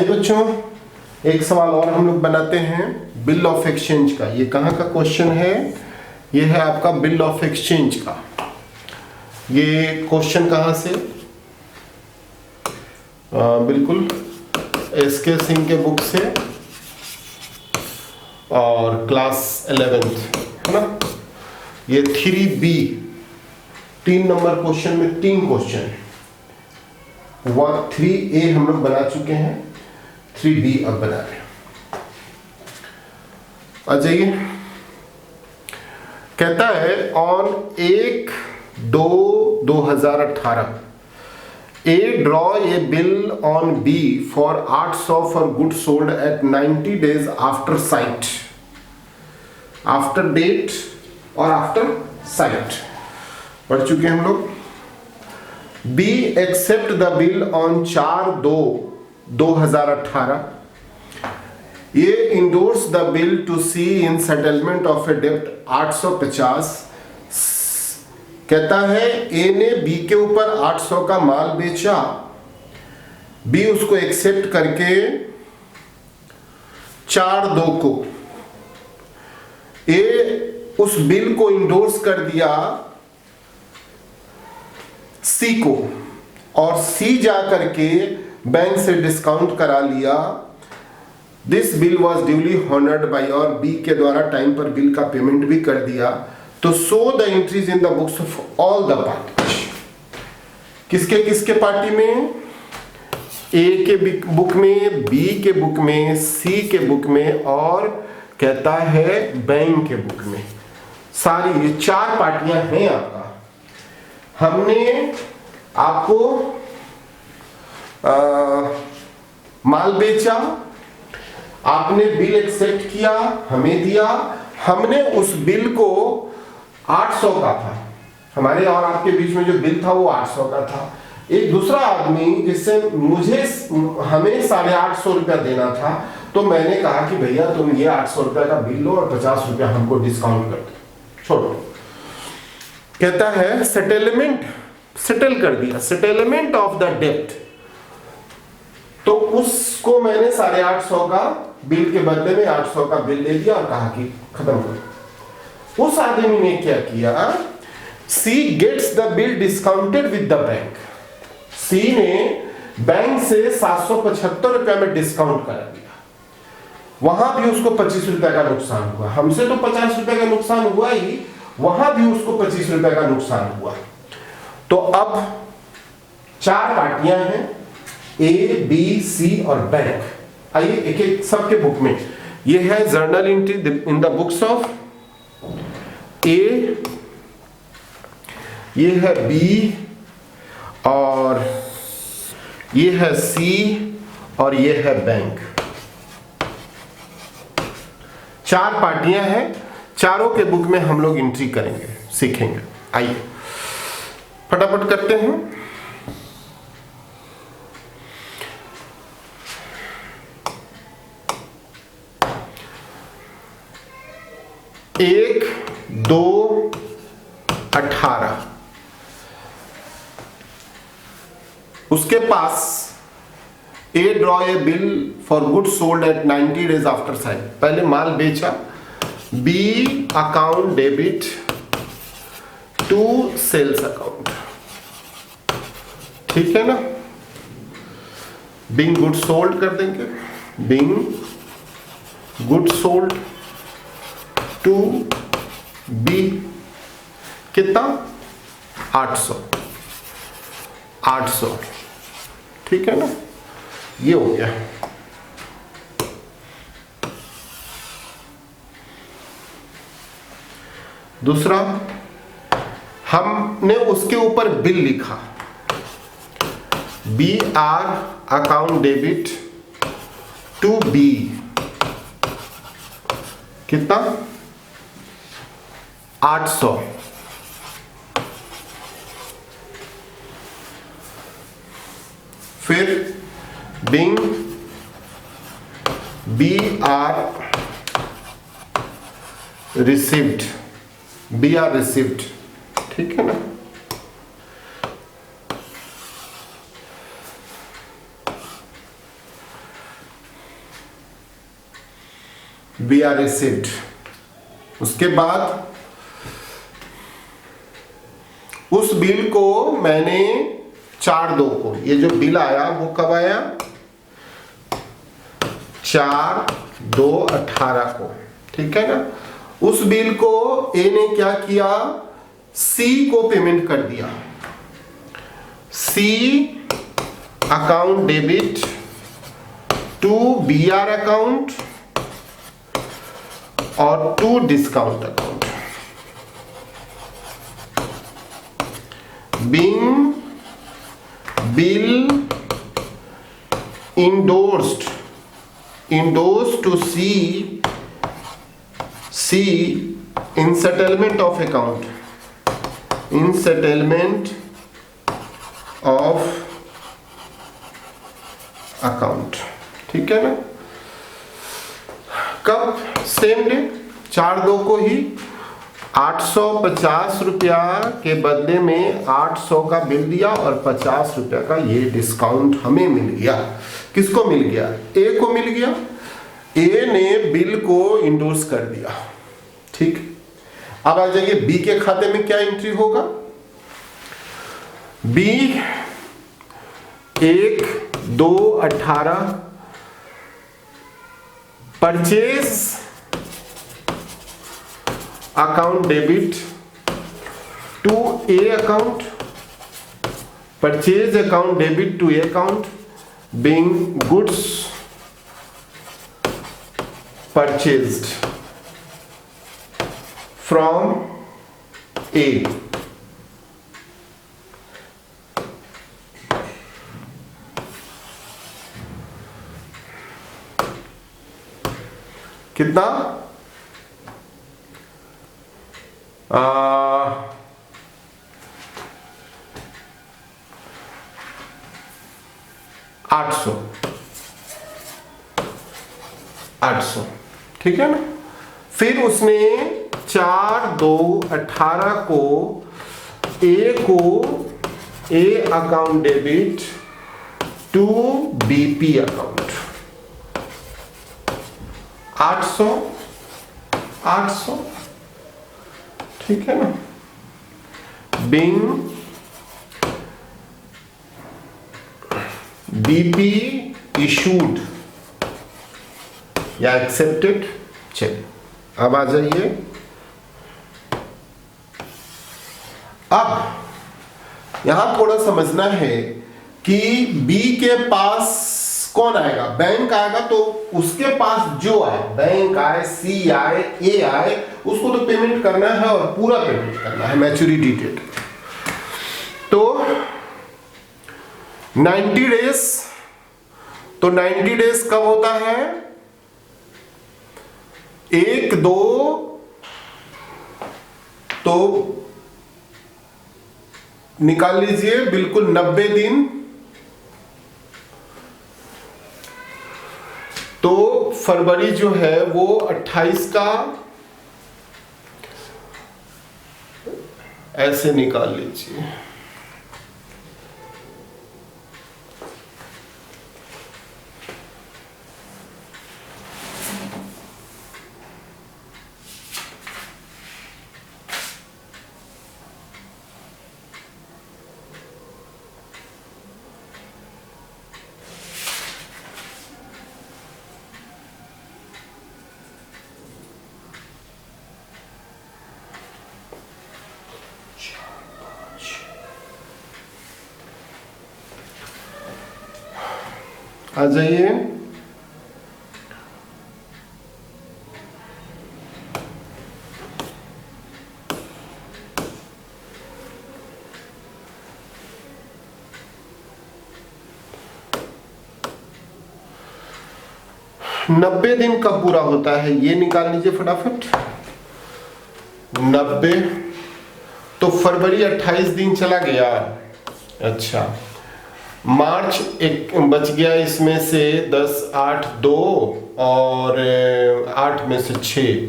आइए बच्चों, एक सवाल और हम लोग बनाते हैं बिल ऑफ एक्सचेंज का। ये कहाँ का क्वेश्चन है? ये है आपका बिल ऑफ एक्सचेंज का। ये क्वेश्चन कहाँ से? बिल्कुल एसके सिंह के बुक से और क्लास 11th है ना। ये 3B 3 नंबर क्वेश्चन में 3 क्वेश्चन है। 3A हम लोग बना चुके हैं, 3B अब बना रहे हैं। आ जाइए, कहता है on 1/2/2018 A draw a bill on B for 800 for goods sold at 90 days after sight, after date और after sight पढ़ चुके हैं हम लोग। B accept the bill on 4/2/2018। ये endorse the bill to C in settlement of a debt 850। कहता है A ने B के ऊपर 800 का माल बेचा, B उसको एक्सेप्ट करके 4/2 को A उस बिल को इंडोर्स कर दिया C को, और C जा करके बैंक से डिस्काउंट करा लिया। This bill was duly honoured by, और B के द्वारा टाइम पर बिल का पेमेंट भी कर दिया। तो show the entries in the books of all the parties. किसके किसके पार्टी में? A के बुक में, B के बुक में, C के बुक में, और कहता है बैंक के बुक में। सारी ये 4 पार्टियां हैं आपका। हमने आपको माल बेचा, आपने बिल एक्सेप्ट किया, हमें दिया, हमने उस बिल को 800 का था, हमारे और आपके बीच में जो बिल था वो 800 का था। एक दूसरा आदमी जिससे हमें 850 रुपया देना था, तो मैंने कहा कि भैया तुम ये 800 रुपया का बिल लो और 50 रुपया हमको डिस्काउंट कर दो, छोड़ो। कहता है सेटलमेंट, सेटल कर दिया, सेटलमेंट ऑफ द डेप्ट। तो उसको मैंने 850 का बिल के बदले में 800 का बिल ले दिया और कहा कि खत्म करो। उस आदमी ने क्या किया? C gets the bill discounted with the bank. C ने बैंक से 775 रुपया में डिस्काउंट करा दिया। वहां भी उसको 25 रुपया का नुकसान हुआ। हमसे तो 50 रुपया का नुकसान हुआ ही, वहां भी उसको 25 रुपया का नुकसान हुआ। तो अब 4 पार्टियां हैं, A, B, C और बैंक। आइए एक एक सबके बुक में। ये है journal entry in the books of A, ये है B, और ये है C, और ये है बैंक। 4 पार्टियां हैं, चारों के बुक में हम लोग एंट्री करेंगे, सीखेंगे। आइए फटाफट करते हैं। एक 2/18 उसके पास A draw a bill for good sold at 90 days after sight. पहले माल बेचा, B account debit to sales account, ठीक है ना। बिंग गुड सोल्ड कर देंगे, being good sold to B कितना? 800, ठीक है ना। ये हो गया। दूसरा, हमने उसके ऊपर बिल लिखा, BR account debit to B कितना? 800। फिर being BR received, BR received, ठीक है ना। We are received. उसके बाद उस बिल को मैंने 4/2 को, ये जो बिल आया वो कब आया? 4/2/18 को, ठीक है ना। उस बिल को ए ने क्या किया? सी को पेमेंट कर दिया। C account debit to BR account और to discount account. Being bill endorsed to C in settlement of account, in settlement of account, ठीक है ना। कब? सेम डे 4/2 को ही 850 रुपया के बदले में 800 का बिल दिया और 50 रुपया का ये डिस्काउंट हमें मिल गया। किसको मिल गया? ए को मिल गया। ए ने बिल को इंडोर्स कर दिया, ठीक। अब आ जाइए बी के खाते में क्या एंट्री होगा? B 1/2/18 purchase account debit to A account, purchase account debit to A account, being goods purchased from A. कितना? 800, ठीक है ना। फिर उसने 4/2/18 को A account debit to BP account 800, ठीक है ना। बीइंग बीपी इशूड या एक्सेप्टेड चेक। अब आ जाइए, अब यहां थोड़ा समझना है कि बी के पास कौन आएगा? बैंक आएगा। तो उसके पास जो आए, बैंक आए, सी आए, ए आए, उसको तो पेमेंट करना है और पूरा पेमेंट करना है, मैच्योरिटी डेट। तो 90 डेज, तो 90 डेज कब होता है? 1/2, तो निकाल लीजिए बिल्कुल 90 दिन। तो फरवरी जो है वो 28 का ऐसे निकाल लीजिए। आ जाइए, नब्बे दिन कब पूरा होता है ये निकाल लीजिए फटाफट। 90, तो फरवरी 28 दिन चला गया। अच्छा, मार्च एक बच गया, इसमें से 10, 8, 2 और 8 में से 6,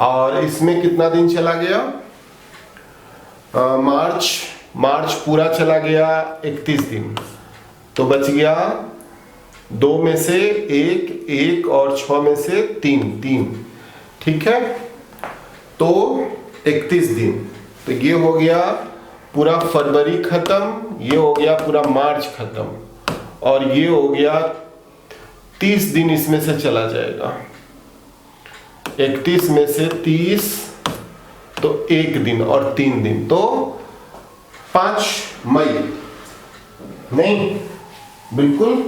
और इसमें कितना दिन चला गया? मार्च पूरा चला गया 31 दिन, तो बच गया 2 में से 1, 1 और 6 में से 3, 3। ठीक है, तो 31 दिन। तो ये हो गया पूरा फरवरी खत्म, ये हो गया पूरा मार्च खत्म, और ये हो गया 30 दिन इसमें से चला जाएगा। 31 में से 30 तो 1 दिन और 3 दिन, तो 5 मई नहीं, बिल्कुल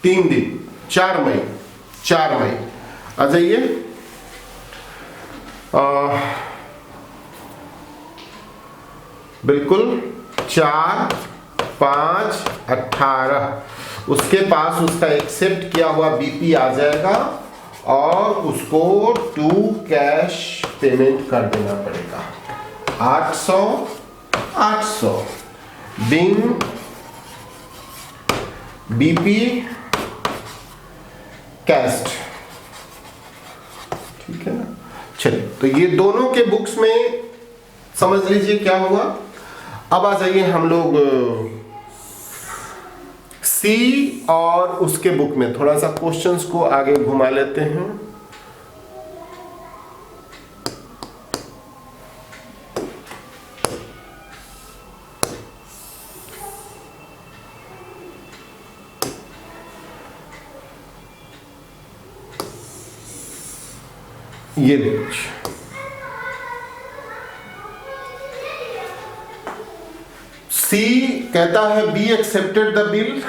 3 दिन, 4 मई, 4 मई आ जाइए। बिल्कुल 4, 5, 18। उसके पास उसका एक्सेप्ट किया हुआ बीपी आ जाएगा और उसको टू कैश पेमेंट कर देना पड़ेगा। 800 800 बिंग बीपी कैस्ट। ठीक है ना, चलिए, तो ये दोनों के बुक्स में समझ लीजिए क्या हुआ। अब आ जाइए हम लोग सी और उसके बुक में थोड़ा सा क्वेश्चंस को आगे घुमा लेते हैं। ये देखिए, सी कहता है B accepted the bill,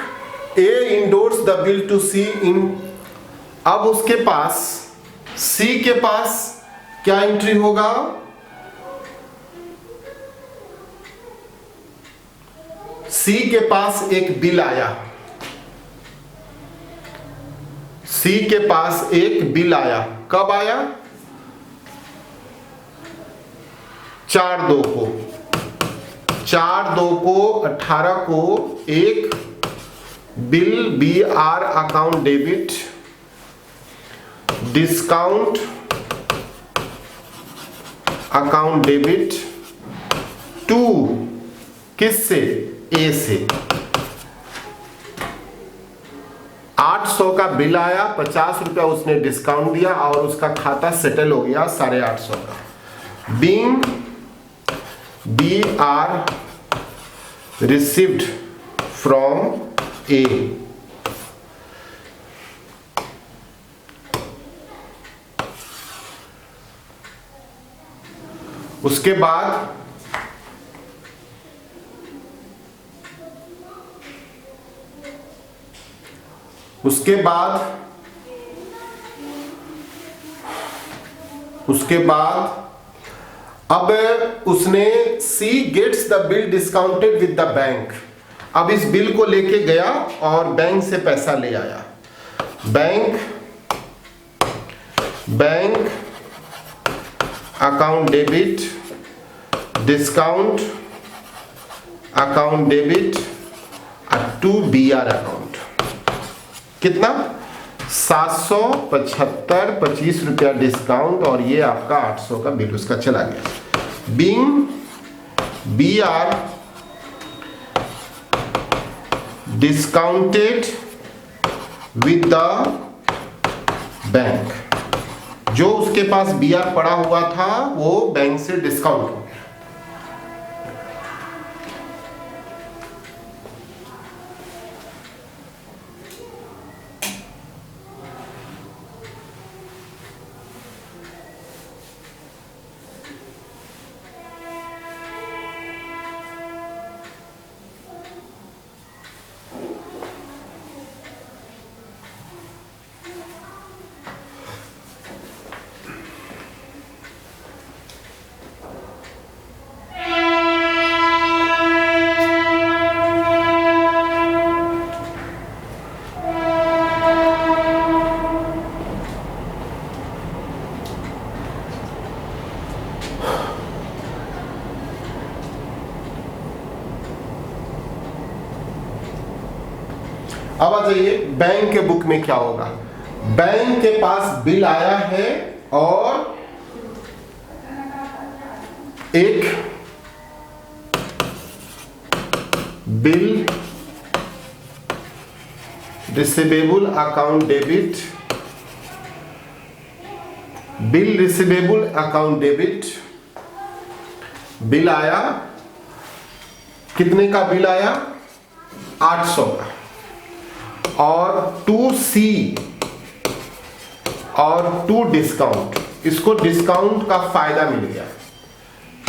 A endorse the bill to C in. अब उसके पास, सी के पास क्या एंट्री होगा? सी के पास एक बिल आया, सी के पास एक बिल आया। कब आया? 4/2 को, 4/2 को 18 को एक bill BR account debit discount account debit to किससे? ए से। 800 का बिल आया, 50 रुपया उसने डिस्काउंट दिया और उसका खाता सेटल हो गया 850 का। Being BR received from A, उसके बाद अब उसने C gets the bill discounted with the bank. अब इस बिल को लेके गया और बैंक से पैसा ले आया। Bank account debit discount account debit to BR account. कितना? 775, 25 रुपया डिस्काउंट और ये आपका 800 का बिल उसका चला गया। Being BR discounted with the bank, जो उसके पास BR पड़ा हुआ था वो बैंक से डिस्काउंट हो गया। अब आ जाइए बैंक के बुक में क्या होगा। बैंक के पास बिल आया है और एक bill receivable account debit, bill receivable account debit, bill आया, कितने का बिल आया? 800 का। और 2C और 2 डिस्काउंट, इसको डिस्काउंट का फायदा मिल गया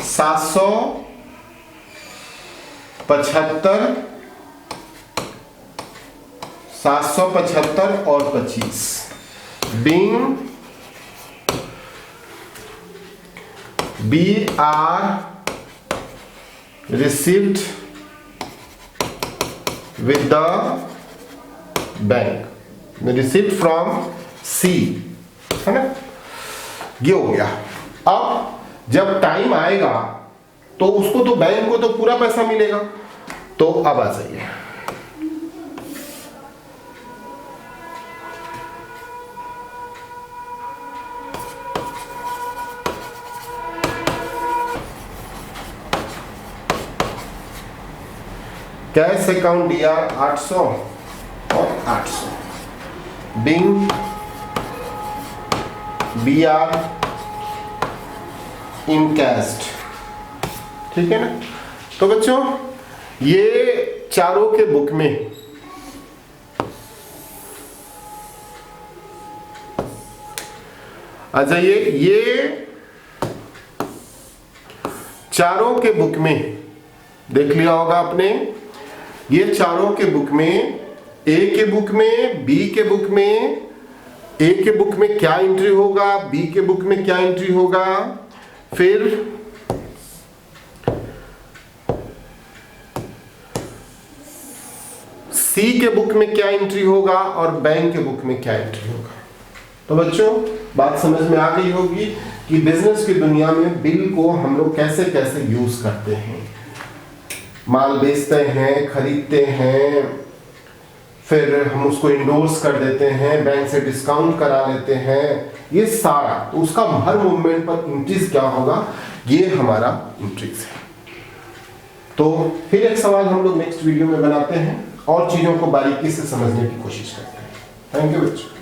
775 और 25 being B are received with the bank, received from C, है ना? ये हो गया। अब जब टाइम आएगा तो उसको तो बैंक को तो पूरा पैसा मिलेगा। तो अब आ जाइए, कैश अकाउंट DR 800 और 800 बिंग BR इन कैस्ट, ठीक है ना? तो बच्चों ये चारों के बुक में आ जाइए, ये चारों के बुक में देख लिया होगा आपने। ये चारों के बुक में, ए के बुक में, बी के बुक में, ए के बुक में क्या एंट्री होगा, बी के बुक में क्या एंट्री होगा, फिर सी के बुक में क्या एंट्री होगा और बैंक के बुक में क्या एंट्री होगा। तो बच्चों बात समझ में आ गई होगी कि बिजनेस की दुनिया में बिल को हम लोग कैसे कैसे यूज करते हैं। माल बेचते हैं, खरीदते हैं, फिर हम उसको इंडोर्स कर देते हैं, बैंक से डिस्काउंट करा लेते हैं, ये सारा। तो उसका हर मूवमेंट पर इंट्रीज क्या होगा, ये हमारा इंट्रीज है। तो फिर एक सवाल हम लोग नेक्स्ट वीडियो में बनाते हैं और चीजों को बारीकी से समझने की कोशिश करते हैं। थैंक यू बच्चों।